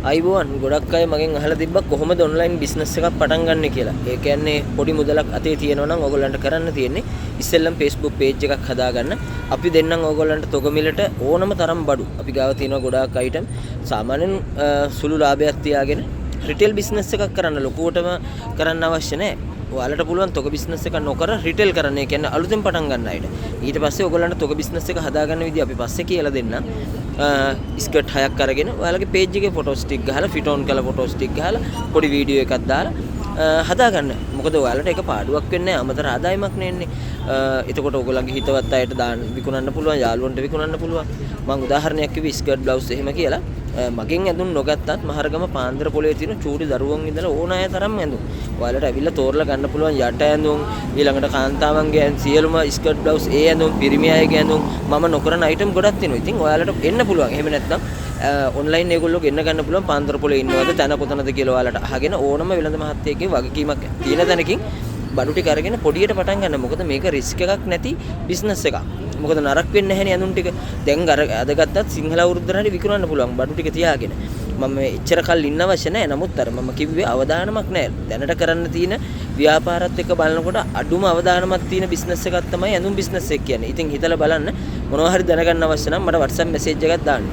අයිබෝන් ගොඩක් අය මගෙන් අහලා තිබ්බා කොහොමද ඔන්ලයින් බිස්නස් එකක් පටන් ගන්න කියලා. ඒ කියන්නේ පොඩි මුදලක් අතේ තියෙනවා නම් ඕගොල්ලන්ට කරන්න තියෙන්නේ ඉස්සෙල්ලම Facebook page එකක් හදාගන්න. අපි දෙන්නම් ඕගොල්ලන්ට තොග මිලට ඕනම තරම් බඩු. අපි ගාව තියෙනවා ගොඩාක් අයිටම්. සාමාන්‍යයෙන් සුළු ලාභයක් තියාගෙන රිටේල් බිස්නස් එකක් කරන්න ලොකුවටම කරන්න අවශ්‍ය නැහැ. ඔයාලට පුළුවන් තොග බිස්නස් එකක් නොකර රිටේල් කරන්න. ඒ කියන්නේ අලුතෙන් පටන් ගන්න අයට. ඊට පස්සේ ඔයගොල්ලන්ට තොග බිස්නස් එක හදාගන්න විදිහ අපි පස්සේ කියලා දෙන්නම්. ස්කර්ට් 6ක් අරගෙන ඔයාලගේ page එකේ ෆොටෝස් ටික ගහලා ෆිට ඔන් කරලා ෆොටෝස් ටික ගහලා පොඩි වීඩියෝ එකක් දාලා හදාගන්න. මොකද ඔයාලට ඒක පාඩුවක් වෙන්නේ නැහැ. අමතර ආදායමක් නෙන්නේ. එතකොට ඔයගොල්ලන්ගේ හිතවත් අයට දාන්න විකුණන්න පුළුවන්, යාළුවන්ට විකුණන්න පුළුවන්. මම උදාහරණයක් කිව්වේ ස්කර්ට් බ්ලවුස් එහෙම කියලා. මගෙන් ඇඳුම් නොගත්තත් මහරගම පාන්දර පොලේ තියෙන චූටි දරුවන් ඉඳලා ඕන අය තරම් ඇඳුම්. ඔයාලට ඇවිල්ලා තෝරලා ගන්න පුළුවන් යට ඇඳුම්, ඊළඟට කාන්තාවන්ගේ සියලුම ස්කර්ට් බ්ලවුස් ඒ ඇඳුම්, පිරිමි අයගේ ඇඳුම් මම නොකරන අයිටම් ගොඩක් තියෙනවා. ඉතින් ඔයාලට එන්න පුළුවන්. එහෙම නැත්නම් ඔන්ලයින් ඒගොල්ලෝ ගෙන්න ගන්න පුළුවන් පාන්දර පොලේ ඉන්නවද තැන කොතනද කියලා ඔයාලට අහගෙන ඕනම වෙළඳ මහත්තයෙක්ගේ වගකීමක් තියෙන තැනකින් බඩු ටික අරගෙන පොඩියට පටන් ගන්න. මොකද මේක රිස්ක් එකක් නැති බිස්නස් එකක්. මොකද නරක වෙන්නේ නැහැනේ ඇඳුම් ටික. දැන් අද ගත්තත් සිංහල අවුරුද්දට හරි විකුණන්න පුළුවන් බඩු ටික තියාගෙන. මම එච්චර කල් ඉන්න අවශ්‍ය නැහැ. නමුත් අර මම කිව්වේ අවදානමක් නැහැ. දැනට කරන්න තියෙන ව්‍යාපාරات එක්ක බලනකොට අඩුම අවදානමක් තියෙන බිස්නස් එකක් තමයි ඇඳුම් බිස්නස් එක කියන්නේ. ඉතින් හිතලා බලන්න මොනවා හරි දැනගන්න අවශ්‍ය නම් මට WhatsApp මැසේජ් එකක් දාන්න.